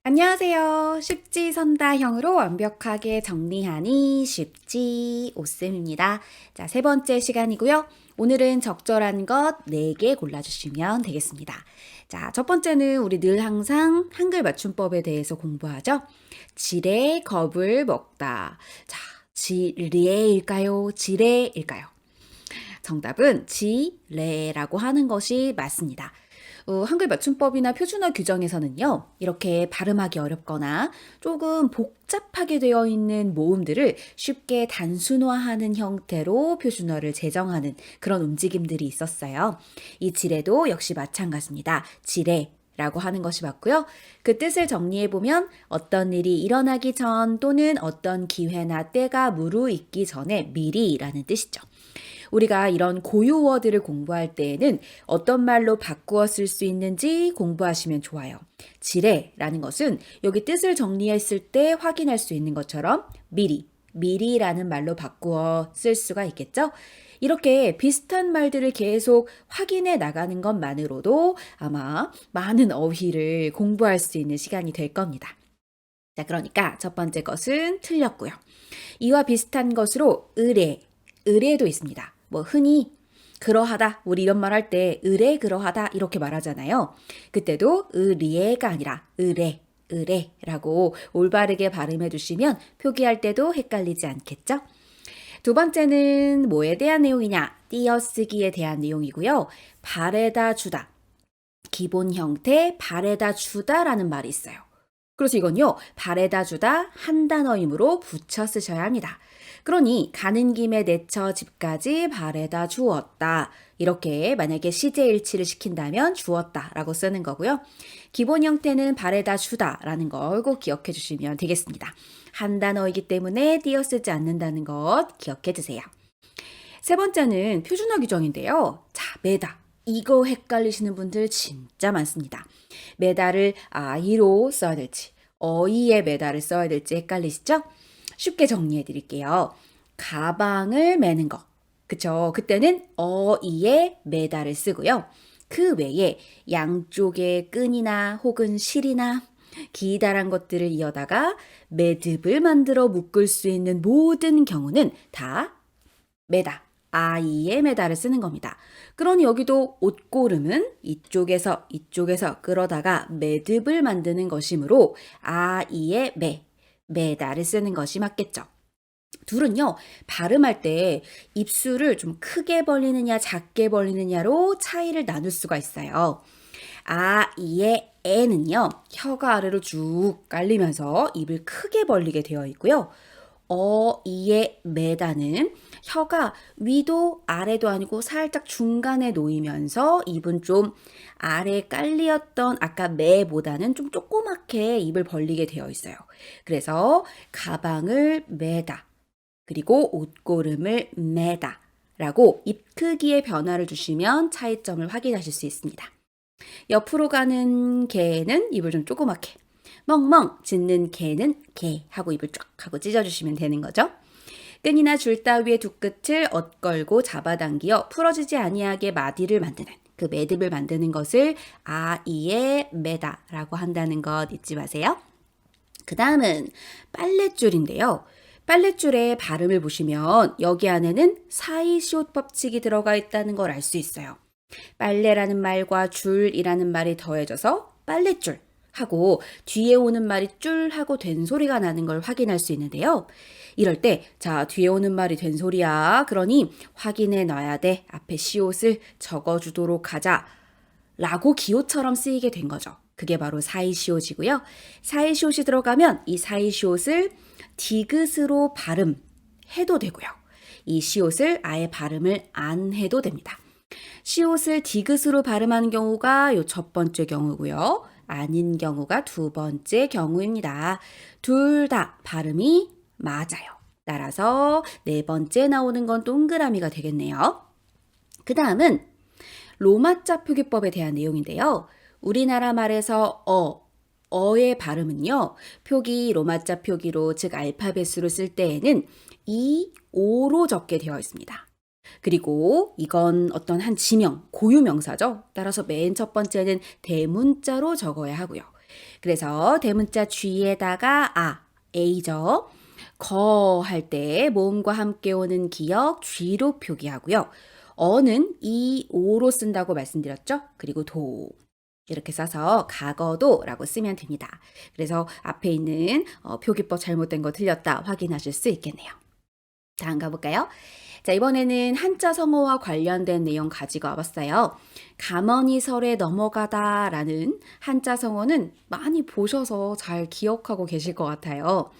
안녕하세요. 쉽지선다형으로 완벽하게 정리하니 쉽지 오쌤입니다. 자, 세 번째 시간이고요. 오늘은 적절한 것 4개 골라주시면 되겠습니다. 자, 첫 번째는 우리 늘 항상 한글 맞춤법에 대해서 공부하죠. 지레 겁을 먹다. 자, 지레일까요? 지레일까요? 정답은 지레라고 하는 것이 맞습니다. 한글 맞춤법이나 표준어 규정에서는요, 이렇게 발음하기 어렵거나 조금 복잡하게 되어 있는 모음들을 쉽게 단순화하는 형태로 표준어를 제정하는 그런 움직임들이 있었어요. 이 지레도 역시 마찬가지입니다. 지레. 라고 하는 것이 맞고요. 그 뜻을 정리해보면 어떤 일이 일어나기 전 또는 어떤 기회나 때가 무르익기 전에 미리라는 뜻이죠. 우리가 이런 고유 워드를 공부할 때에는 어떤 말로 바꾸어 쓸 수 있는지 공부하시면 좋아요. 지레라는 것은 여기 뜻을 정리했을 때 확인할 수 있는 것처럼 미리라는 말로 바꾸어 쓸 수가 있겠죠? 이렇게 비슷한 말들을 계속 확인해 나가는 것만으로도 아마 많은 어휘를 공부할 수 있는 시간이 될 겁니다. 자, 그러니까 첫 번째 것은 틀렸고요. 이와 비슷한 것으로 의뢰도 있습니다. 뭐 흔히 그러하다, 우리 이런 말 할 때 의뢰 그러하다 이렇게 말하잖아요. 그때도 의리에가 아니라 의뢰라고 올바르게 발음해 주시면 표기할 때도 헷갈리지 않겠죠? 두 번째는 뭐에 대한 내용이냐? 띄어쓰기에 대한 내용이고요. 발에다 주다. 기본 형태 발에다 주다라는 말이 있어요. 그래서 이건요, 발에다 주다 한 단어이므로 붙여 쓰셔야 합니다. 그러니 가는 김에 내쳐 집까지 발에다 주었다. 이렇게 만약에 시제일치를 시킨다면 주었다라고 쓰는 거고요. 기본 형태는 발에다 주다라는 걸 꼭 기억해 주시면 되겠습니다. 한 단어이기 때문에 띄어쓰지 않는다는 것 기억해 주세요. 세 번째는 표준어 규정인데요. 자, 매다. 이거 헷갈리시는 분들 진짜 많습니다. 매다를 아이로 써야 될지, 어이에 매다를 써야 될지 헷갈리시죠? 쉽게 정리해 드릴게요. 가방을 매는 거. 그쵸? 그때는 어이에 매다를 쓰고요. 그 외에 양쪽에 끈이나 혹은 실이나 기다란 것들을 이어다가 매듭을 만들어 묶을 수 있는 모든 경우는 다 매다. 아이의 매다를 쓰는 겁니다. 그러니 여기도 옷고름은 이쪽에서 끌어다가 매듭을 만드는 것이므로 아이의 매다를 쓰는 것이 맞겠죠. 둘은요, 발음할 때 입술을 좀 크게 벌리느냐 작게 벌리느냐로 차이를 나눌 수가 있어요. 아이의 에는요, 혀가 아래로 쭉 깔리면서 입을 크게 벌리게 되어 있고요. 이의 매다는 혀가 위도 아래도 아니고 살짝 중간에 놓이면서 입은 좀 아래 깔리었던 아까 매보다는 좀 조그맣게 입을 벌리게 되어 있어요. 그래서 가방을 매다. 그리고 옷고름을 매다. 라고 입 크기의 변화를 주시면 차이점을 확인하실 수 있습니다. 옆으로 가는 개는 입을 좀 조그맣게, 멍멍 짖는 개는 개 하고 입을 쫙 하고 찢어주시면 되는 거죠. 끈이나 줄 따위의 두 끝을 엇걸고 잡아당기어 풀어지지 아니하게 마디를 만드는 그 매듭을 만드는 것을 아이의 매다라고 한다는 것 잊지 마세요. 그 다음은 빨랫줄인데요. 빨랫줄의 발음을 보시면 여기 안에는 사이시옷 법칙이 들어가 있다는 걸 알 수 있어요. 빨래라는 말과 줄이라는 말이 더해져서 빨랫줄 하고 뒤에 오는 말이 줄 하고 된 소리가 나는 걸 확인할 수 있는데요. 이럴 때, 자, 뒤에 오는 말이 된 소리야. 그러니 확인해 놔야 돼. 앞에 시옷을 적어주도록 하자. 라고 기호처럼 쓰이게 된 거죠. 그게 바로 사이시옷이고요. 사이시옷이 들어가면 이 사이시옷을 디귿으로 발음해도 되고요. 이 시옷을 아예 발음을 안 해도 됩니다. 시옷을 디귿으로 발음하는 경우가 요 첫 번째 경우고요. 아닌 경우가 두 번째 경우입니다. 둘 다 발음이 맞아요. 따라서 네 번째 나오는 건 동그라미가 되겠네요. 그 다음은 로마자 표기법에 대한 내용인데요. 우리나라 말에서 어의 발음은요. 표기 로마자 표기로 즉 알파벳으로 쓸 때에는 오로 적게 되어 있습니다. 그리고 이건 어떤 한 지명, 고유 명사죠. 따라서 맨 첫 번째는 대문자로 적어야 하고요. 그래서 대문자 쥐에다가 A죠. 거 할 때 모음과 함께 오는 기억 쥐로 표기하고요. 어는 오로 쓴다고 말씀드렸죠. 그리고 도 이렇게 써서 가거도라고 쓰면 됩니다. 그래서 앞에 있는 표기법 잘못된 거 틀렸다 확인하실 수 있겠네요. 다음 가볼까요? 자, 이번에는 한자 성어와 관련된 내용 가지고 와봤어요. 가머니설에 넘어가다 라는 한자 성어는 많이 보셔서 잘 기억하고 계실 것 같아요.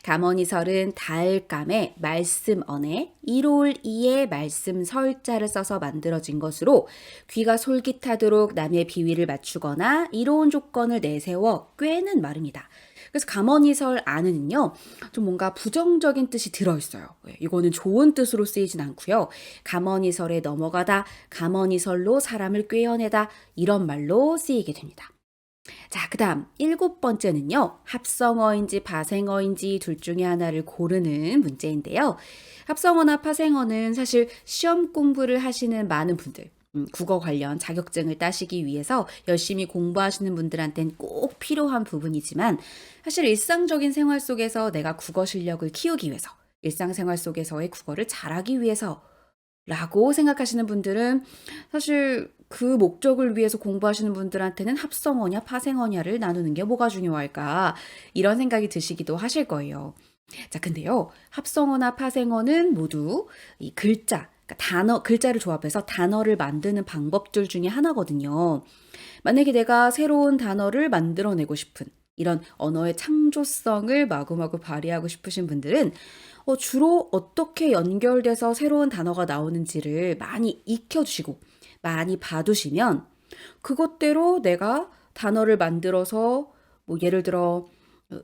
가머니설은 다을감에 말씀언에 이로울 이에 말씀 설자를 써서 만들어진 것으로 귀가 솔깃하도록 남의 비위를 맞추거나 이로운 조건을 내세워 꿰는 말입니다. 그래서 가머니설 안에는요, 좀 뭔가 부정적인 뜻이 들어있어요. 이거는 좋은 뜻으로 쓰이진 않고요. 가머니설에 넘어가다, 가머니설로 사람을 꿰어내다 이런 말로 쓰이게 됩니다. 자, 그 다음 7번째는요. 합성어인지 파생어인지 둘 중에 하나를 고르는 문제인데요. 합성어나 파생어는 사실 시험 공부를 하시는 많은 분들, 국어 관련 자격증을 따시기 위해서 열심히 공부하시는 분들한테는 꼭 필요한 부분이지만 사실 일상적인 생활 속에서 내가 국어 실력을 키우기 위해서, 일상생활 속에서의 국어를 잘하기 위해서 라고 생각하시는 분들은 사실 그 목적을 위해서 공부하시는 분들한테는 합성어냐 파생어냐를 나누는 게 뭐가 중요할까 이런 생각이 드시기도 하실 거예요. 자, 근데요. 합성어나 파생어는 모두 이 글자, 그러니까 글자를 조합해서 단어를 만드는 방법들 중에 하나거든요. 만약에 내가 새로운 단어를 만들어내고 싶은 이런 언어의 창조성을 마구마구 발휘하고 싶으신 분들은 주로 어떻게 연결돼서 새로운 단어가 나오는지를 많이 익혀두시고 많이 봐두시면 그것대로 내가 단어를 만들어서 뭐 예를 들어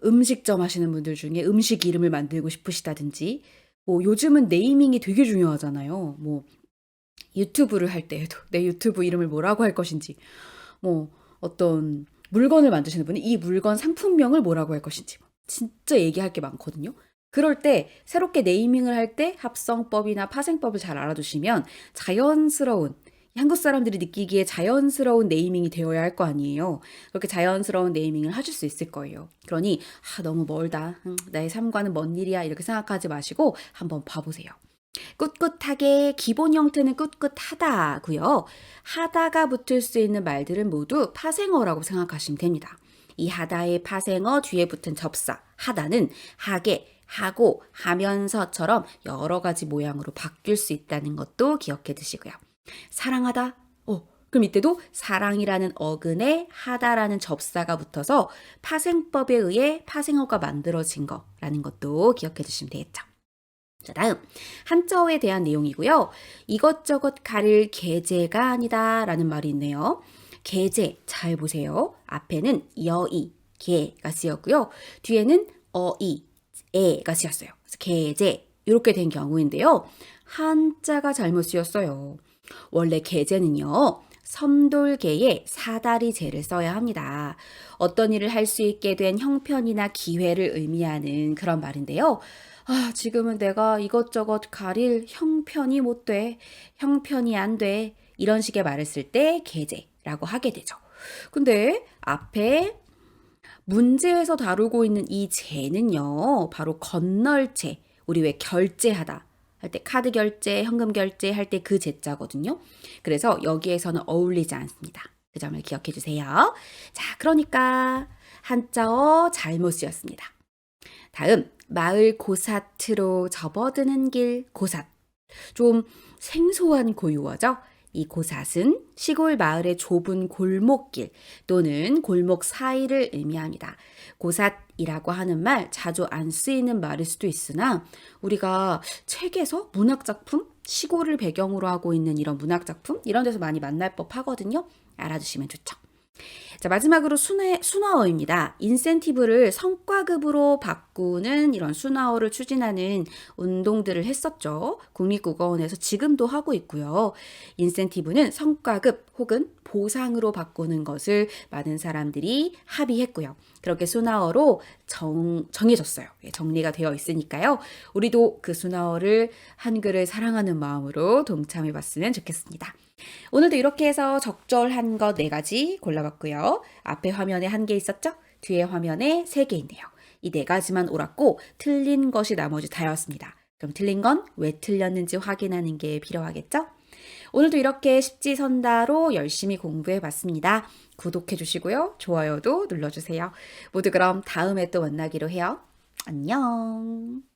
음식점 하시는 분들 중에 음식 이름을 만들고 싶으시다든지 뭐 요즘은 네이밍이 되게 중요하잖아요. 뭐 유튜브를 할 때에도 내 유튜브 이름을 뭐라고 할 것인지 뭐 어떤 물건을 만드시는 분이 이 물건 상품명을 뭐라고 할 것인지 진짜 얘기할 게 많거든요. 그럴 때 새롭게 네이밍을 할 때 합성법이나 파생법을 잘 알아두시면 자연스러운 한국 사람들이 느끼기에 자연스러운 네이밍이 되어야 할 거 아니에요. 그렇게 자연스러운 네이밍을 하실 수 있을 거예요. 그러니 너무 멀다. 나의 삶과는 먼 일이야. 이렇게 생각하지 마시고 한번 봐보세요. 꿋꿋하게 기본 형태는 꿋꿋하다고요. 하다가 붙을 수 있는 말들은 모두 파생어라고 생각하시면 됩니다. 이 하다의 파생어 뒤에 붙은 접사 하다는 하게, 하고, 하면서처럼 여러 가지 모양으로 바뀔 수 있다는 것도 기억해 두시고요. 사랑하다. 그럼 이때도 사랑이라는 어근에 하다라는 접사가 붙어서 파생법에 의해 파생어가 만들어진 거라는 것도 기억해 두시면 되겠죠. 자, 다음 한자어에 대한 내용이고요. 이것저것 가릴 계제가 아니다 라는 말이 있네요. 계제 잘 보세요. 앞에는 여이, 개가 쓰였고요. 뒤에는 어이, 에가 쓰였어요. 그래서 계제 이렇게 된 경우인데요. 한자가 잘못 쓰였어요. 원래 계제는요. 섬돌개의 사다리 제를 써야 합니다. 어떤 일을 할 수 있게 된 형편이나 기회를 의미하는 그런 말인데요. 지금은 내가 이것저것 가릴 형편이 못 돼. 형편이 안 돼. 이런 식의 말을 쓸 때 계제라고 하게 되죠. 근데 앞에 문제에서 다루고 있는 이 제는요. 바로 건널제. 우리 왜 결제하다 할 때 카드 결제, 현금 결제 할 때 그 제자거든요. 그래서 여기에서는 어울리지 않습니다. 그 점을 기억해 주세요. 자, 그러니까 한자어 잘못 쓰였습니다. 다음 마을 고사트로 접어드는 길 고삿. 좀 생소한 고유어죠. 이 고삿은 시골 마을의 좁은 골목길 또는 골목 사이를 의미합니다. 고삿이라고 하는 말 자주 안 쓰이는 말일 수도 있으나 우리가 책에서 문학작품, 시골을 배경으로 하고 있는 이런 문학작품 이런 데서 많이 만날 법하거든요. 알아두시면 좋죠. 자, 마지막으로 순화어입니다. 인센티브를 성과급으로 바꾸는 이런 순화어를 추진하는 운동들을 했었죠. 국립국어원에서 지금도 하고 있고요. 인센티브는 성과급 혹은 보상으로 바꾸는 것을 많은 사람들이 합의했고요. 그렇게 순화어로 정해졌어요. 정리가 되어 있으니까요. 우리도 그 순화어를 한글을 사랑하는 마음으로 동참해봤으면 좋겠습니다. 오늘도 이렇게 해서 적절한 것 4가지 골라봤고요. 앞에 화면에 1개 있었죠? 뒤에 화면에 3개 있네요. 이 4가지만 옳았고 틀린 것이 나머지 다였습니다. 그럼 틀린 건 왜 틀렸는지 확인하는 게 필요하겠죠? 오늘도 이렇게 십지선다로 열심히 공부해봤습니다. 구독해주시고요. 좋아요도 눌러주세요. 모두 그럼 다음에 또 만나기로 해요. 안녕.